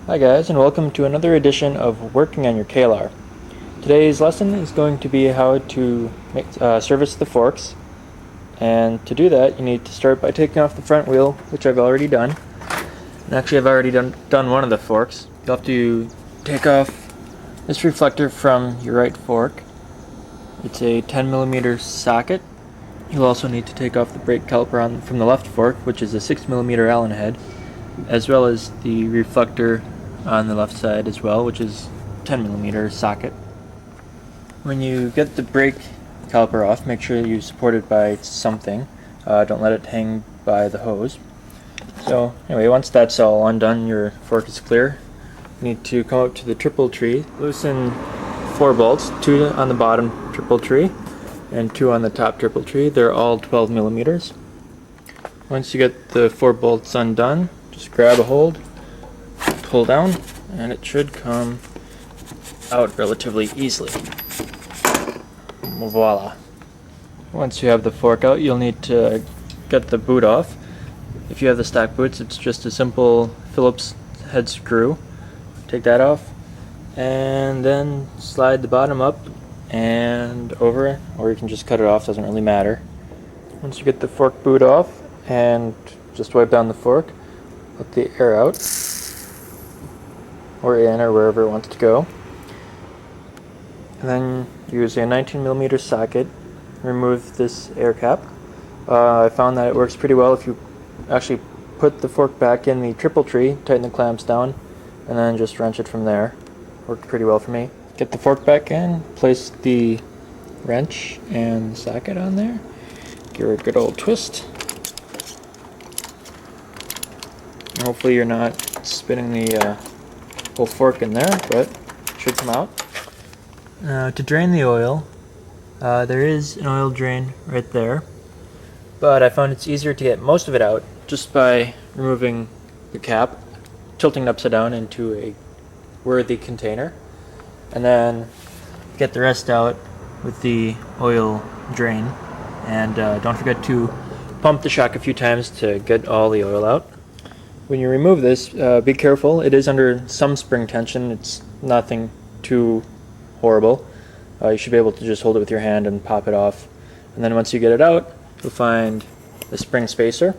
Hi guys, and welcome to another edition of Working on Your KLR. Today's lesson is going to be how to service the forks, and to do that you need to start by taking off the front wheel, which I've already done. And actually I've already done one of the forks. You'll have to take off this reflector from your right fork. It's a 10mm socket. You'll also need to take off the brake caliper from the left fork, which is a 6mm Allen head, as well as the reflector on the left side as well, which is 10mm socket. When you get the brake caliper off, make sure you support it by something. Don't let it hang by the hose. So anyway, once that's all undone, your fork is clear. You need to come up to the triple tree, loosen 4 bolts, 2 on the bottom triple tree and 2 on the top triple tree. They're all 12mm. Once you get the 4 bolts undone, just grab a hold, pull down, and it should come out relatively easily. Voila. Once you have the fork out, you'll need to get the boot off. If you have the stock boots, it's just a simple Phillips head screw. Take that off, and then slide the bottom up and over, or you can just cut it off, doesn't really matter. Once you get the fork boot off, and just wipe down the fork, let the air out, or in, or wherever it wants to go. And then use a 19mm socket, remove this air cap. I found that it works pretty well if you actually put the fork back in the triple tree, tighten the clamps down, and then just wrench it from there. Worked pretty well for me. Get the fork back in, place the wrench and the socket on there, give it a good old twist. Hopefully you're not spinning the whole fork in there, but it should come out. To drain the oil, there is an oil drain right there, but I found it's easier to get most of it out just by removing the cap, tilting it upside down into a worthy container, and then get the rest out with the oil drain. And don't forget to pump the shock a few times to get all the oil out. When you remove this, be careful. It is under some spring tension. It's nothing too horrible. You should be able to just hold it with your hand and pop it off. And then once you get it out, you'll find the spring spacer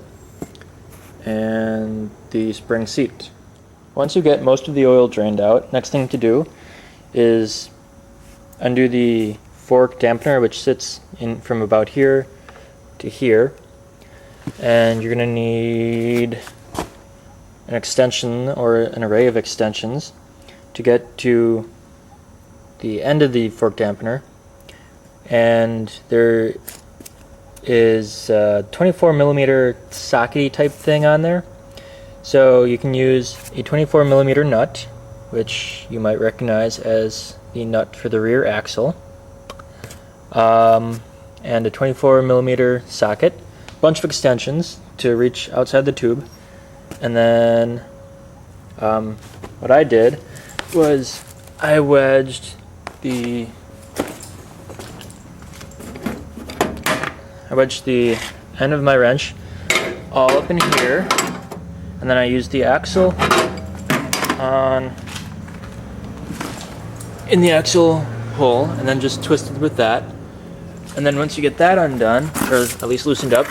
and the spring seat. Once you get most of the oil drained out, next thing to do is undo the fork dampener, which sits in from about here to here. And you're going to need an extension or an array of extensions to get to the end of the fork dampener, and there is a 24mm sockety type thing on there, so you can use a 24mm nut, which you might recognize as the nut for the rear axle, and a 24mm socket, a bunch of extensions to reach outside the tube. And then what I did was I wedged the end of my wrench all up in here, and then I used the axle in the axle hole, and then just twisted with that. And then once you get that undone, or at least loosened up,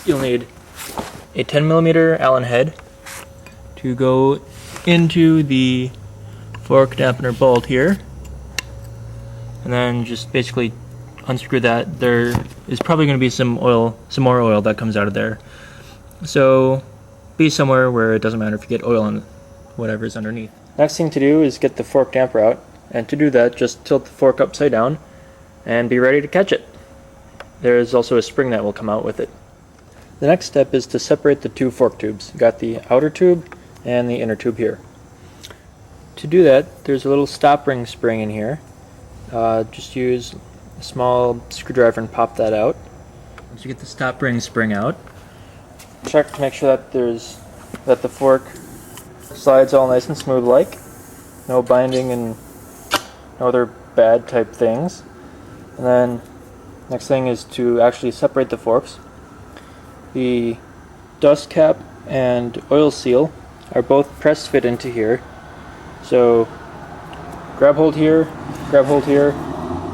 you'll need a 10mm Allen head to go into the fork dampener bolt here, and then just basically unscrew that. There is probably going to be some more oil that comes out of there, so be somewhere where it doesn't matter if you get oil on whatever's underneath. Next thing to do is get the fork damper out, and to do that, just tilt the fork upside down and be ready to catch it. There is also a spring that will come out with it. The next step is to separate the 2 fork tubes. You got the outer tube and the inner tube here. To do that, there's a little stop ring spring in here. Just use a small screwdriver and pop that out. Once you get the stop ring spring out, check to make sure that the fork slides all nice and smooth, like no binding and no other bad type things. And then next thing is to actually separate the forks. The dust cap and oil seal are both press fit into here. So grab hold here,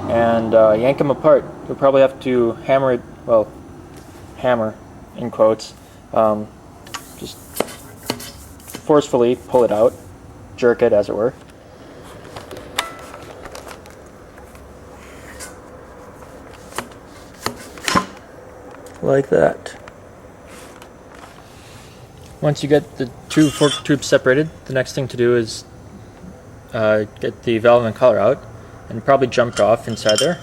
and yank them apart. You'll probably have to hammer it, well, hammer in quotes, just forcefully pull it out, jerk it as it were. Like that. Once you get the two fork tubes separated, the next thing to do is get the valve and collar out, and probably jumped off inside there.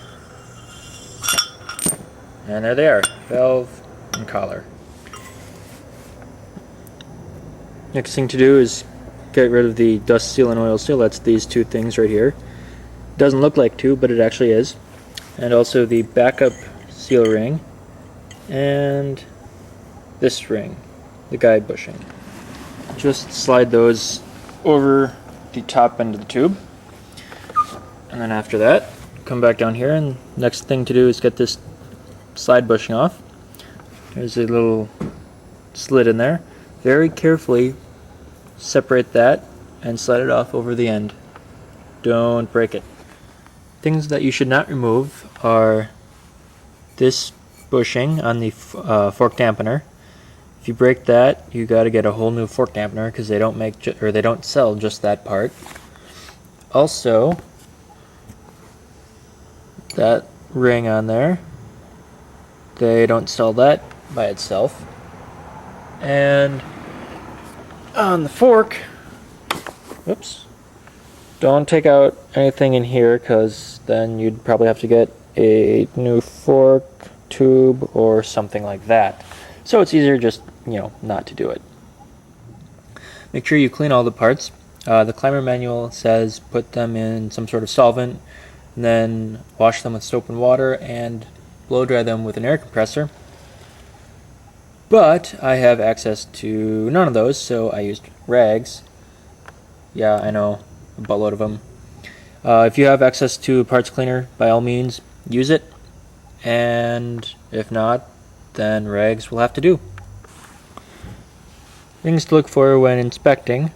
And there they are, valve and collar. Next thing to do is get rid of the dust seal and oil seal. That's these two things right here. Doesn't look like two, but it actually is. And also the backup seal ring and this ring, the guide bushing. Just slide those over the top end of the tube, and then after that come back down here, and next thing to do is get this slide bushing off. There's a little slit in there. Very carefully separate that and slide it off over the end. Don't break it. Things that you should not remove are this bushing on the fork dampener. If you break that, you got to get a whole new fork dampener because they don't make they don't sell just that part. Also, that ring on there, they don't sell that by itself. And on the fork, whoops, don't take out anything in here because then you'd probably have to get a new fork tube or something like that. So it's easier just, not to do it. Make sure you clean all the parts. The climber manual says put them in some sort of solvent, and then wash them with soap and water and blow dry them with an air compressor. But I have access to none of those, so I used rags. Yeah, I know, a buttload of them. If you have access to a parts cleaner, by all means, use it. And if not, then rags will have to do. Things to look for when inspecting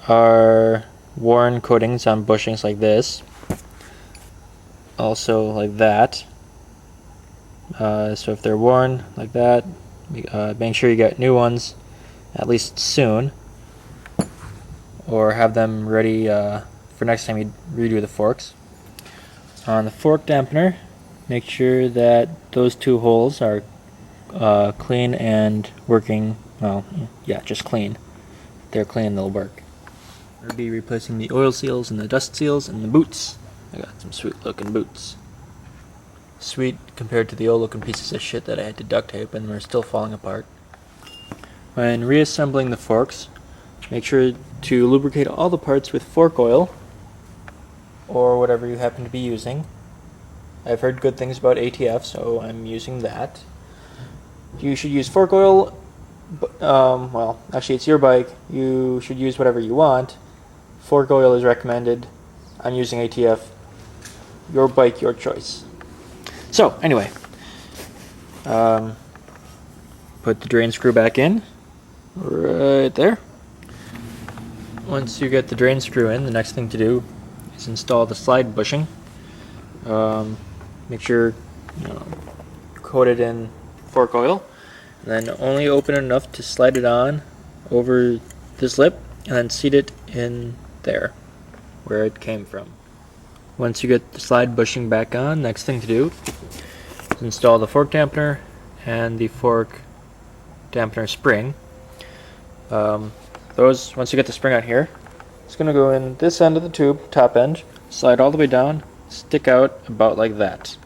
are worn coatings on bushings like this. Also like that. So if they're worn like that, make sure you get new ones at least soon, or have them ready for next time you redo the forks. On the fork dampener, make sure that those two holes are clean and working. Well, yeah, just clean. If they're clean, they'll work. I'll be replacing the oil seals and the dust seals and the boots. I got some sweet looking boots. Sweet compared to the old looking pieces of shit that I had to duct tape and were still falling apart. When reassembling the forks, make sure to lubricate all the parts with fork oil or whatever you happen to be using. I've heard good things about ATF, so I'm using that. You should use fork oil. Well, actually it's your bike. You should use whatever you want. Fork oil is recommended. I'm using ATF. Your bike, your choice. So, anyway. Put the drain screw back in. Right there. Once you get the drain screw in, the next thing to do is install the slide bushing. Make sure coat it in fork oil, and then only open it enough to slide it on over this lip, and then seat it in there where it came from. Once you get the slide bushing back on, next thing to do is install the fork dampener and the fork dampener spring. Once you get the spring out here, it's going to go in this end of the tube, top end, slide all the way down, stick out about like that.